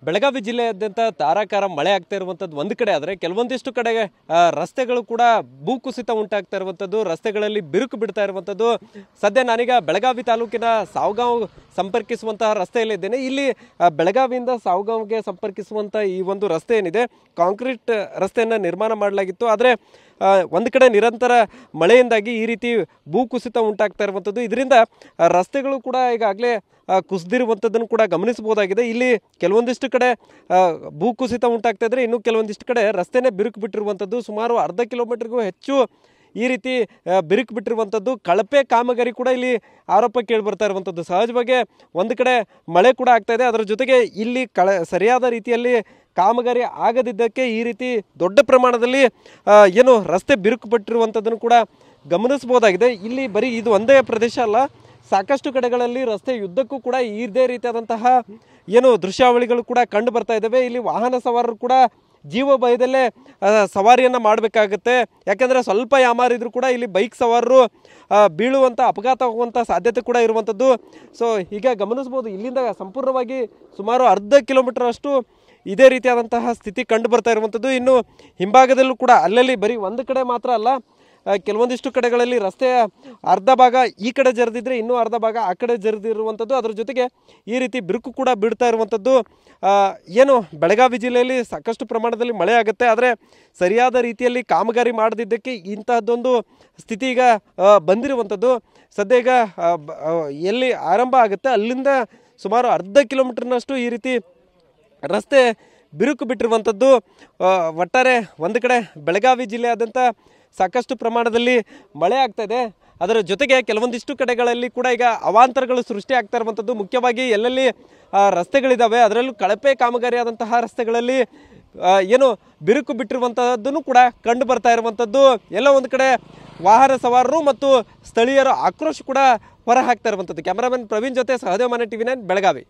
ಬೆಳಗಾವಿ ಜಿಲ್ಲೆಯಾದ್ಯಂತ ಧಾರಾಕಾರ ಮಳೆ ಆಗ್ತಾ ಇರುವಂಥದ್ದು ಒಂದು ಕಡೆ ಆದರೆ ಕೆಲವೊಂದಿಷ್ಟು ಕಡೆಗೆ ರಸ್ತೆಗಳು ಕೂಡ ಭೂಕುಸಿತ ಉಂಟಾಗ್ತಾ ಇರುವಂಥದ್ದು, ರಸ್ತೆಗಳಲ್ಲಿ ಬಿರುಕು ಬಿಡ್ತಾ ಇರುವಂಥದ್ದು. ಸದ್ಯ ನಾನೀಗ ಬೆಳಗಾವಿ ತಾಲೂಕಿನ ಸಾವಗಾಂವ್ ಸಂಪರ್ಕಿಸುವಂತಹ ರಸ್ತೆಯಲ್ಲಿದ್ದೇನೆ. ಇಲ್ಲಿ ಬೆಳಗಾವಿಯಿಂದ ಸಾವಗಾಂವ್ಗೆ ಸಂಪರ್ಕಿಸುವಂಥ ಈ ಒಂದು ರಸ್ತೆ ಏನಿದೆ, ಕಾಂಕ್ರೀಟ್ ರಸ್ತೆಯನ್ನು ನಿರ್ಮಾಣ ಮಾಡಲಾಗಿತ್ತು. ಆದರೆ ಒಂದು ಕಡೆ ನಿರಂತರ ಮಳೆಯಿಂದಾಗಿ ಈ ರೀತಿ ಭೂಕುಸಿತ ಉಂಟಾಗ್ತಾ ಇರುವಂಥದ್ದು. ಇದರಿಂದ ರಸ್ತೆಗಳು ಕೂಡ ಈಗಾಗಲೇ ಕುಸಿದಿರುವಂಥದ್ದನ್ನು ಕೂಡ ಗಮನಿಸಬಹುದಾಗಿದೆ. ಇಲ್ಲಿ ಕೆಲವೊಂದಿಷ್ಟು ಕಡೆ ಭೂಕುಸಿತ ಉಂಟಾಗ್ತಾ ಇದ್ರೆ, ಇನ್ನು ಕೆಲವೊಂದಿಷ್ಟು ಕಡೆ ರಸ್ತೆನೇ ಬಿರುಕು ಬಿಟ್ಟಿರುವಂಥದ್ದು. ಸುಮಾರು ಅರ್ಧ ಕಿಲೋಮೀಟರ್ಗೂ ಹೆಚ್ಚು ಈ ರೀತಿ ಬಿರುಕು ಬಿಟ್ಟಿರುವಂಥದ್ದು. ಕಳಪೆ ಕಾಮಗಾರಿ ಕೂಡ ಇಲ್ಲಿ ಆರೋಪ ಕೇಳಿ ಬರ್ತಾ ಇರುವಂಥದ್ದು. ಸಹಜವಾಗಿ ಒಂದು ಕಡೆ ಮಳೆ ಕೂಡ ಆಗ್ತಾ ಇದೆ, ಅದರ ಜೊತೆಗೆ ಇಲ್ಲಿ ಸರಿಯಾದ ರೀತಿಯಲ್ಲಿ ಕಾಮಗಾರಿ ಆಗದಿದ್ದಕ್ಕೆ ಈ ರೀತಿ ದೊಡ್ಡ ಪ್ರಮಾಣದಲ್ಲಿ ಏನು ರಸ್ತೆ ಬಿರುಕು ಬಿಟ್ಟಿರುವಂಥದ್ದನ್ನು ಕೂಡ ಗಮನಿಸಬಹುದಾಗಿದೆ. ಇಲ್ಲಿ ಬರೀ ಇದು ಒಂದೇ ಪ್ರದೇಶ ಅಲ್ಲ, ಸಾಕಷ್ಟು ಕಡೆಗಳಲ್ಲಿ ರಸ್ತೆ ಯುದ್ಧಕ್ಕೂ ಕೂಡ ಇದೇ ರೀತಿಯಾದಂತಹ ಏನು ದೃಶ್ಯಾವಳಿಗಳು ಕೂಡ ಕಂಡು ಬರ್ತಾ ಇದ್ದಾವೆ. ಇಲ್ಲಿ ವಾಹನ ಸವಾರರು ಕೂಡ ಜೀವ ಭಯದಲ್ಲೇ ಸವಾರಿಯನ್ನು ಮಾಡಬೇಕಾಗುತ್ತೆ. ಯಾಕೆಂದರೆ ಸ್ವಲ್ಪ ಯಾಮಾರಿದ್ರು ಕೂಡ ಇಲ್ಲಿ ಬೈಕ್ ಸವಾರರು ಬೀಳುವಂಥ, ಅಪಘಾತ ಆಗುವಂಥ ಸಾಧ್ಯತೆ ಕೂಡ ಇರುವಂಥದ್ದು. ಸೊ ಈಗ ಗಮನಿಸ್ಬೋದು, ಇಲ್ಲಿಂದ ಸಂಪೂರ್ಣವಾಗಿ ಸುಮಾರು ಅರ್ಧ ಕಿಲೋಮೀಟರ್ ಅಷ್ಟು ಇದೇ ರೀತಿಯಾದಂತಹ ಸ್ಥಿತಿ ಕಂಡು ಬರ್ತಾ ಇರುವಂಥದ್ದು. ಇನ್ನು ಹಿಂಭಾಗದಲ್ಲೂ ಕೂಡ ಅಲ್ಲಲ್ಲಿ ಬರೀ ಒಂದು ಕಡೆ ಮಾತ್ರ ಅಲ್ಲ, ಕೆಲವೊಂದಿಷ್ಟು ಕಡೆಗಳಲ್ಲಿ ರಸ್ತೆಯ ಅರ್ಧ ಭಾಗ ಈ ಕಡೆ ಜರಿದಿದ್ರೆ ಇನ್ನೂ ಅರ್ಧ ಭಾಗ ಆ ಕಡೆ ಜರಿದಿರುವಂಥದ್ದು. ಅದರ ಜೊತೆಗೆ ಈ ರೀತಿ ಬಿರುಕು ಕೂಡ ಬೀಳ್ತಾ ಇರುವಂಥದ್ದು. ಏನು ಬೆಳಗಾವಿ ಜಿಲ್ಲೆಯಲ್ಲಿ ಸಾಕಷ್ಟು ಪ್ರಮಾಣದಲ್ಲಿ ಮಳೆ ಆಗುತ್ತೆ, ಆದರೆ ಸರಿಯಾದ ರೀತಿಯಲ್ಲಿ ಕಾಮಗಾರಿ ಮಾಡದಿದ್ದಕ್ಕೆ ಇಂತಹದ್ದೊಂದು ಸ್ಥಿತಿ ಈಗ ಬಂದಿರುವಂಥದ್ದು. ಸದ್ಯ ಈಗ ಎಲ್ಲಿ ಆರಂಭ ಆಗುತ್ತೆ ಅಲ್ಲಿಂದ ಸುಮಾರು ಅರ್ಧ ಕಿಲೋಮೀಟರ್ನಷ್ಟು ಈ ರೀತಿ ರಸ್ತೆ ಬಿರುಕು ಬಿಟ್ಟಿರುವಂಥದ್ದು. ಒಟ್ಟಾರೆ ಒಂದು ಕಡೆ ಬೆಳಗಾವಿ ಜಿಲ್ಲೆಯಾದ್ಯಂತ ಸಾಕಷ್ಟು ಪ್ರಮಾಣದಲ್ಲಿ ಮಳೆ ಆಗ್ತಾ ಇದೆ. ಅದರ ಜೊತೆಗೆ ಕೆಲವೊಂದಿಷ್ಟು ಕಡೆಗಳಲ್ಲಿ ಕೂಡ ಈಗ ಅವಾಂತರಗಳು ಸೃಷ್ಟಿ ಆಗ್ತಾ ಇರುವಂಥದ್ದು. ಮುಖ್ಯವಾಗಿ ಎಲ್ಲೆಲ್ಲಿ ರಸ್ತೆಗಳಿದ್ದಾವೆ ಅದರಲ್ಲೂ ಕಳಪೆ ಕಾಮಗಾರಿಯಾದಂತಹ ರಸ್ತೆಗಳಲ್ಲಿ ಏನು ಬಿರುಕು ಬಿಟ್ಟಿರುವಂಥದ್ದನ್ನು ಕೂಡ ಕಂಡು ಬರ್ತಾ ಇರುವಂಥದ್ದು. ಎಲ್ಲ ಒಂದು ಕಡೆ ವಾಹನ ಸವಾರರು ಮತ್ತು ಸ್ಥಳೀಯರ ಆಕ್ರೋಶ ಕೂಡ ಹೊರ ಹಾಕ್ತಾ ಇರುವಂಥದ್ದು. ಕ್ಯಾಮರಾಮನ್ ಪ್ರವೀಣ್ ಜೊತೆ ಸಹದೇವ್ ಮನೆ, TV9 ಬೆಳಗಾವಿ.